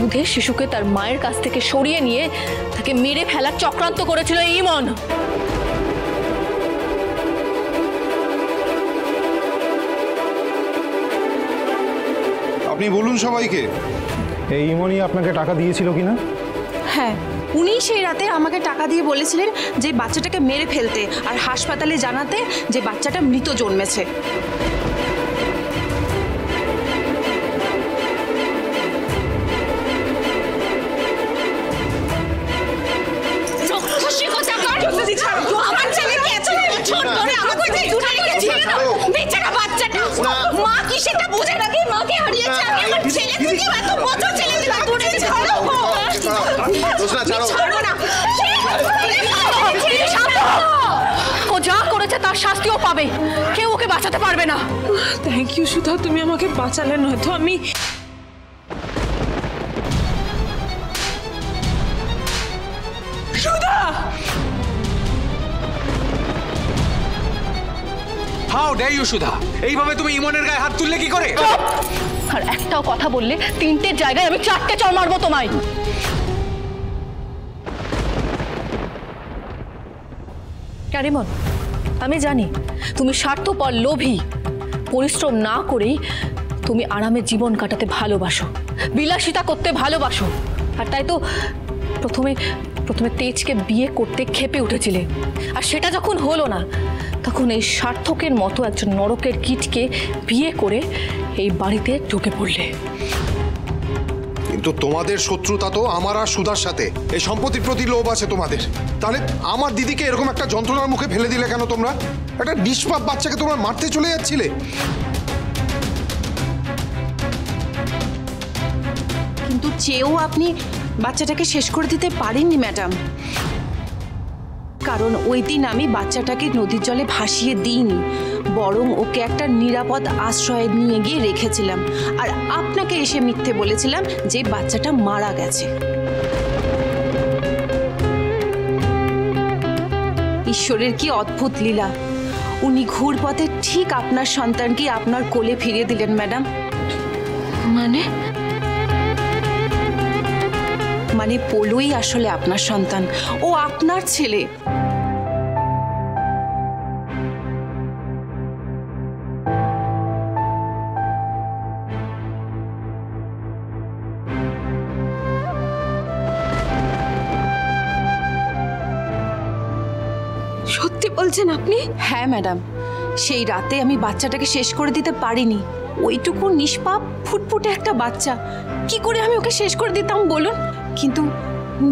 দুধের শিশুকে তার মায়ের কাছ থেকে সরিয়ে নিয়ে তাকে মেরে ফেলার চক্রান্ত করেছিল ইমন। আপনি বলুন সবাইকে, এই ইমনই আপনাকে টাকা দিয়েছিল কিনা? হ্যাঁ, উনি সেই রাতে আমাকে টাকা দিয়ে বলেছিলেন যে বাচ্চাটাকে মেরে ফেলতে আর হাসপাতালে জানাতে যে বাচ্চাটা মৃত জন্মেছে। ও যা করেছে তার শাস্তিও পাবে, কেউ ওকে বাঁচাতে পারবে না। থ্যাংক ইউ সুধা, তুমি আমাকে বাঁচালে, নয়তো আমি সুধা। হাউ ডেয়ার ইউ সুধা, এইভাবে তুমি ইমনের গায়ে হাত তুললে কি করে? আর একটাও কথা বললে 3টে জায়গায় আমি 4টে চড় মারবো তোমায়। ইমন, আমি জানি তুমি স্বার্থপর, লোভী। পরিশ্রম না করেই তুমি আরামে জীবন কাটাতে ভালোবাসো, বিলাসিতা করতে ভালোবাসো। আর তাই তো প্রথমে তেজকে বিয়ে করতে ক্ষেপে উঠেছিলে। আর সেটা যখন হলো না, তখন এই সার্থকের মতো একজন নরকের কীটকে বিয়ে করে এই বাড়িতে ঢুকে পড়লে। কিন্তু তোমাদের শত্রুতা তো আমার আর সুধার সাথে। এই সম্পত্তির প্রতি লোভ আছে তোমাদের। তাহলে আমার দিদিকে এরকম একটা যন্ত্রণার মুখে ফেলে দিলে কেন তোমরা? একটা নিষ্পাপ বাচ্চাকে তোমরা মারতে চলে যাচ্ছিলে। কিন্তু চেয়েও আপনি বাচ্চাটাকে শেষ করে দিতে পারেননি ম্যাডাম, কারণ ওই দিন আমি বাচ্চাটাকে নদীর জলে ভাসিয়ে দিইনি, বরং ওকে একটা নিরাপদ আশ্রয়ে নিয়ে গিয়ে রেখেছিলাম। আর আপনাকে এসে মিথ্যে বলেছিলাম যে বাচ্চাটা মারা গেছে। ঈশ্বরের কি অদ্ভুত লীলা, উনি ঘুরপথে ঠিক আপনার সন্তানকে আপনার কোলে ফিরিয়ে দিলেন ম্যাডাম। মানে পোলোই আসলে আপনার সন্তান, ও আপনার ছেলে। সত্যি বলছেন আপনি? হ্যাঁ ম্যাডাম, সেই রাতে আমি বাচ্চাটাকে শেষ করে দিতে পারিনি। ওইটুকু নিষ্পাপ ফুটফুটে একটা বাচ্চা, কি করে আমি ওকে শেষ করে দিতাম বলুন? কিন্তু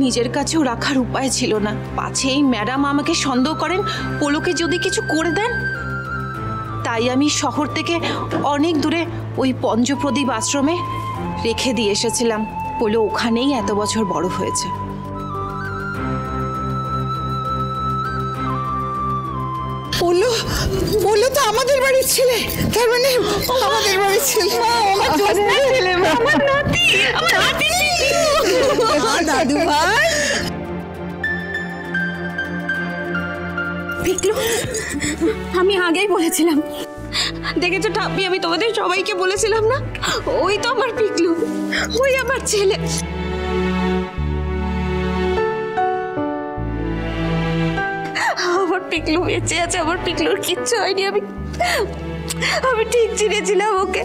নিজের কাছেও রাখার উপায় ছিল না। পাছে এই ম্যাডাম আমাকে সন্দেহ করেন পোলোকে যদি কিছু করে দেন। তাই আমি শহর থেকে অনেক দূরে ওই পঞ্চপ্রদীপ আশ্রমে রেখে দিয়ে এসেছিলাম। পোলো ওখানেই এত বছর বড় হয়েছে। পোলো তো আমাদের বাড়ির ছেলে, তার মানে আমাদের বাড়ির ছেলে। দাদু ভাই, আমি আগেই বলেছিলাম, দেখেছো ঠাম্মি, আমি তোমাদের সবাইকে বলেছিলাম না, ওই তো আমার পিকলু, ওই আমার ছেলে। আমার পিকলু বেঁচে আছে, আমার পিকলুর কিচ্ছু হয়নি। আমি ঠিক চিনেছিলাম ওকে,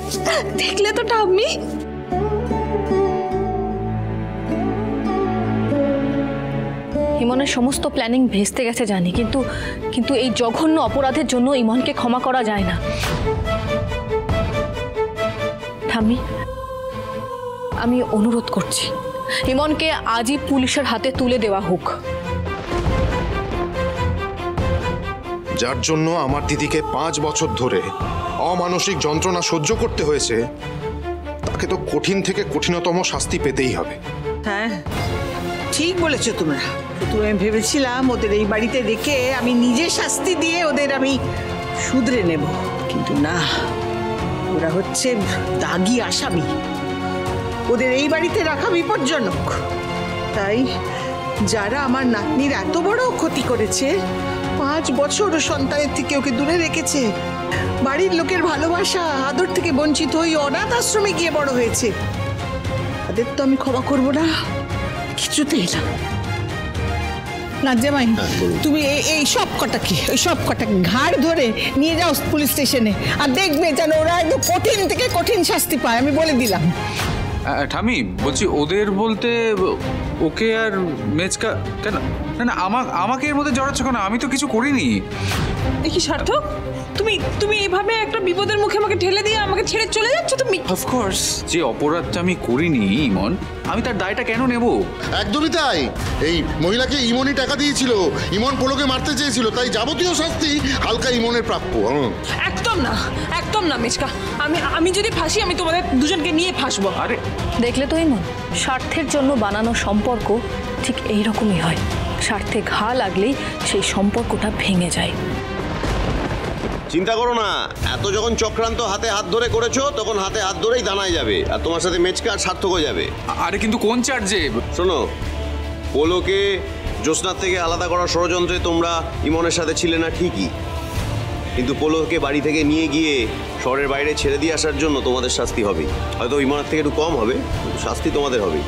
দেখলে তো ঠাম্মি। ইমনের সমস্ত প্ল্যানিং ভেস্তে গেছে জানি, কিন্তু এই জঘন্য অপরাধের জন্য ইমনকে ক্ষমা করা যায় না। ঠাম্মি, আমি অনুরোধ করছি, ইমনকে আজই পুলিশের হাতে তুলে দেওয়া হোক। যার জন্য আমার দিদিকে 5 বছর ধরে অমানসিক যন্ত্রণা সহ্য করতে হয়েছে, তাকে তো কঠিন থেকে কঠিনতম শাস্তি পেতেই হবে। হ্যাঁ ঠিক বলেছো তোমরা। প্রথমে ভেবেছিলাম ওদের এই বাড়িতে রেখে আমি নিজে শাস্তি দিয়ে ওদের আমি শুধরে নেব, কিন্তু না, ওরা হচ্ছে দাগী আসামি। ওদের এই বাড়িতে রাখা বিপজ্জনক। তাই যারা আমার নাতনির এত বড় ক্ষতি করেছে, 5 বছর ও সন্তানের থেকে ওকে দূরে রেখেছে, বাড়ির লোকের ভালোবাসা আদর থেকে বঞ্চিত হয়ে অনাথ আশ্রমে গিয়ে বড় হয়েছে, তাদের তো আমি ক্ষমা করব না, কিছুতেই না। নাজ্জামাই, তুমি এই সব কটাকে ওই সব কটাকে ঘাড় ধরে নিয়ে যাও পুলিশ স্টেশনে, আর দেখবে যেন ওরা একদম কঠিন থেকে কঠিন শাস্তি পায়, আমি বলে দিলাম। ঠামি বলছি, ওদের বলতে ওকে আর মেজকা কেন? না না, আমাকে এর মধ্যে জড়াচ্ছ কেন? আমি তো কিছু করিনি। দেখি সার্থক, তুমি এইভাবে একটা বিপদের মুখে আমাকে ঠেলে দিয়ে আমাকে ছেড়ে চলে যাচ্ছ তুমি? অফকোর্স, যে অপরাধটা আমি করিনি ইমন, আমি তার দায়টা কেন নেব? একদমই তাই। এই মহিলাকে ইমনই টাকা দিয়েছিল, ইমন পোলোকে মারতে চেয়েছিল, তাই যাবতীয় শাস্তি হালকা ইমনের প্রাপ্য। একদম না, একদম না মেজকা। আমি যদি ফাঁসি, আমি তোমাদের দুজনকে নিয়ে ফাঁসবো। আরে দেখলে তো ইমন, স্বার্থের জন্য বানানো সম্পর্ক ঠিক এই রকমই হয়। স্বার্থে ঘা লাগলেই সেই সম্পর্কটা ভেঙে যায়। চিন্তা করো না, এত যখন চক্রান্ত হাতে হাত ধরে করেছো, তখন হাতে হাত ধরেই দানায় যাবে, আর তোমার সাথে মেচকা আর সার্থক হয়ে যাবে। আরে কিন্তু কোন চার্জে? শোনো, পোলোকে জ্যোৎস্নার থেকে আলাদা করার ষড়যন্ত্রে তোমরা ইমনের সাথে ছিলে না ঠিকই, কিন্তু পোলোকে বাড়ি থেকে নিয়ে গিয়ে শহরের বাইরে ছেড়ে দিয়ে আসার জন্য তোমাদের শাস্তি হবে। হয়তো ইমনের থেকে একটু কম হবে, কিন্তু শাস্তি তোমাদের হবে।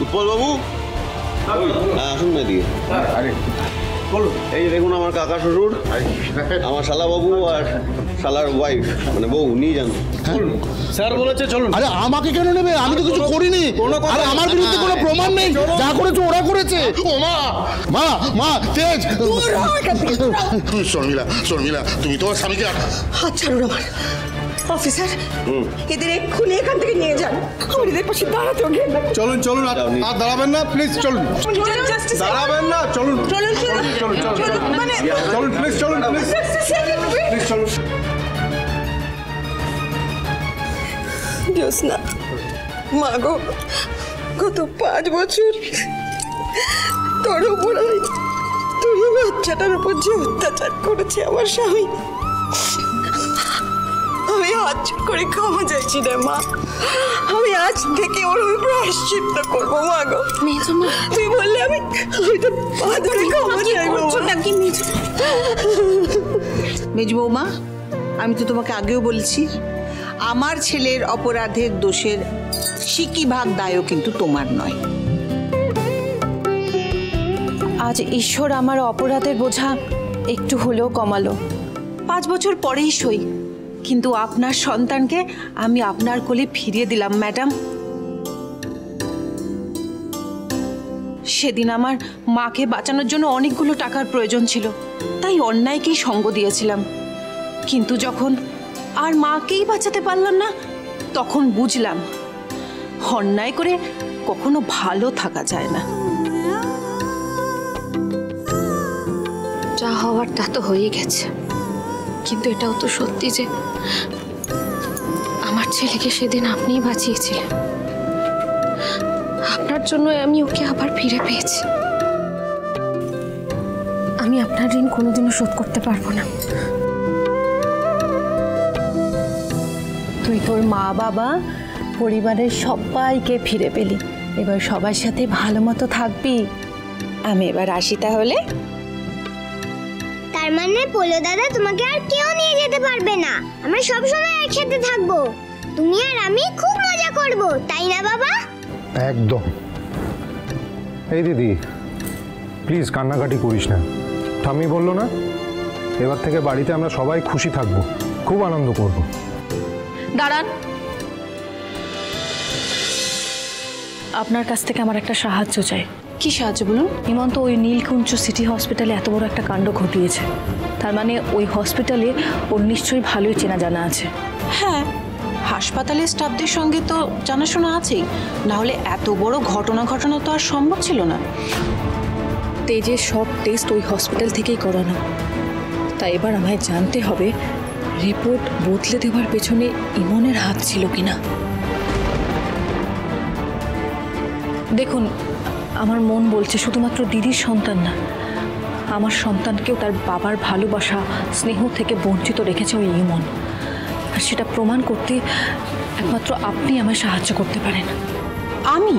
উৎপল বাবু, হ্যাঁ আসুন না দিয়ে। এই দেখুন আমার কাকা শ্বশুর, আমার শালা বাবু আর শালার ওয়াইফ, মানে বউ, নিয়ে যান। স্যার বলেছে চলুন। আরে আমাকে কেন নেবে? আমি তো কিছু করিনি, আরে আমার বিরুদ্ধে কোনো প্রমাণ নেই। যা করেছে ওরা করেছে। ও মা, মা, মা, তেজ। শর্মিলা, তুমি তোমার স্বামীকে হাত ছাড়ুন আমার। অফিসার, এদের এক্ষুনি এখান থেকে নিয়ে যান। আমার এদের পাশে দাঁড়াতে ওকে। চলুন চলুন, আর দাঁড়াবেন না প্লিজ, চলুন। দাঁড়াবেন না, চলুন চলুন মানে চলুন প্লিজ, চলুন প্লিজ, প্লিজ চলুন। জ্যোৎস্না, মা গো, গত 5 বছর তোর উপর তুই বাচ্চাটার উপর যে অত্যাচার করেছে আমার স্বামী, আমি হাত জোড় করে ক্ষমা চাইছি রে মা। আমি আজ থেকে ওর প্রায়শ্চিত্ত করবো মা গো। তুই বললে আমি তোর পা ধরে ক্ষমা চাইবো। মেজ বৌমা, আমি তো তোমাকে আগেও বলেছি, আমার ছেলের অপরাধের দোষের সিকি ভাগ দায়ও কিন্তু তোমার নয়। আজ ঈশ্বর আমার অপরাধের বোঝা একটু হলেও কমালো। 5 বছর পরেই সই, কিন্তু আপনার সন্তানকে আমি আপনার কোলে ফিরিয়ে দিলাম ম্যাডাম। সেদিন আমার মাকে বাঁচানোর জন্য অনেকগুলো টাকার প্রয়োজন ছিল, তাই অন্যায়কেই সঙ্গ দিয়েছিলাম। কিন্তু যখন আর মাকেই বাঁচাতে পারলাম না, তখন বুঝলাম অন্যায় করে কখনো ভালো থাকা যায় না। যা হওয়ার তা তো হয়ে গেছে, কিন্তু এটাও তো সত্যি যে আমার ছেলেকে সেদিন আপনিই বাঁচিয়েছিলেন। আপনার জন্য আমি ওকে আবার ফিরে পেয়েছি। আমি আপনার ঋণ কোনোদিনও শোধ করতে পারবো না। তুই তোর মা বাবা পরিবারের সবাইকে ফিরে পেলি, এবার সবার সাথে ভালো মতো থাকবি। আমি এবার আসি তাহলে। তার মানে পোলো দাদা তোমাকে আর কেউ নিয়ে যেতে পারবে না, আমরা সব সময় একসাথে থাকবো, তুমি আর আমি খুব মজা করব, তাই না বাবা? একদম। এই দিদি, প্লিজ কান্নাকাটি করিস না। ঠাম্মি বললো না, এবার থেকে বাড়িতে আমরা সবাই খুশি থাকবো, খুব আনন্দ করব। দাঁড়ান, আপনার কাছ থেকে আমার একটা সাহায্য চাই। কি সাহায্য বলুন? হিমন্ত ওই নীলকুঞ্জ সিটি হসপিটালে এত বড় একটা কাণ্ড ঘটিয়েছে, তার মানে ওই হসপিটালে ওর নিশ্চয়ই ভালোই চেনা জানা আছে। হ্যাঁ, হাসপাতালের স্টাফদের সঙ্গে তো জানাশোনা আছেই, নাহলে এত বড় ঘটনা তো আর সম্ভব ছিল না। তেজের সব টেস্ট ওই হসপিটাল থেকেই করানো, তাই এবার আমায় জানতে হবে রিপোর্ট বদলে দেওয়ার পেছনে ইমনের হাত ছিল কিনা। দেখুন, আমার মন বলছে শুধুমাত্র দিদির সন্তান না, আমার সন্তানকেও তার বাবার ভালোবাসা স্নেহ থেকে বঞ্চিত রেখেছে ওই ইমন, আর সেটা প্রমাণ করতে একমাত্র আপনি আমায় সাহায্য করতে পারেন। আমি?